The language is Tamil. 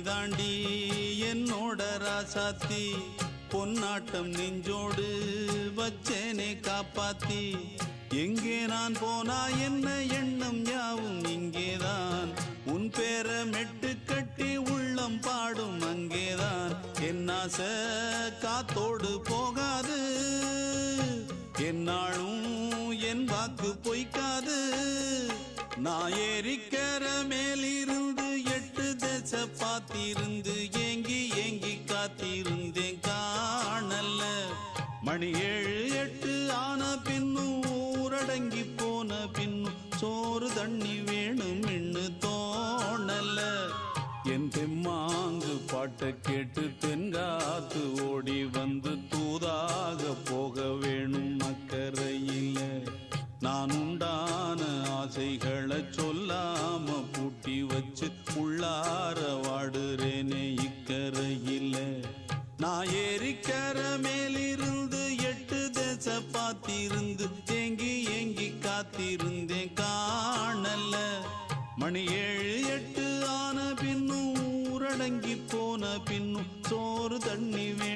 தாண்டி என்னோட ராசாத்தி பொன்னாட்டம் நெஞ்சோடு வச்சேனே காப்பாத்தி எங்கே நான் போனா என்ன எண்ணம் யாவும் இங்கேதான் உன் பேர மெட்டு கட்டி உள்ளம் பாடும் அங்கேதான் என் ஆசை காத்தோடு போகாது என்னாலும் என் வாக்கு பொய்க்காது நான் ஏறிக்கிற மேலிருந்து 8 தேச பார்த்திருந்து ஏங்கி ஏங்கி காத்திருந்தேன் காணல்ல மணி 7 8 ஆன பின்னும் ஊரடங்கி போன பின்னும் சோறு தண்ணி வேணும் இன்னு தோணல என் தெம்மாங்கு பாட்டை கேட்டு தென்காத்து ஓடி வந்து தூதாக போக வேணும் அக்கறையில நான் உண்டான ஆசைகளை சொல்லாம பூட்டி வச்சு உள்ளார வாடுறேனே இக்கரையில நான் ஏறிக்கிற மேலிருந்து 8 தேச பார்த்திருந்து ஏங்கி ஏங்கி காத்திருந்தேன் காணல மணி 7 8 ஆன பின்னும் ஊரடங்கி போன பின்னும் சோறு தண்ணி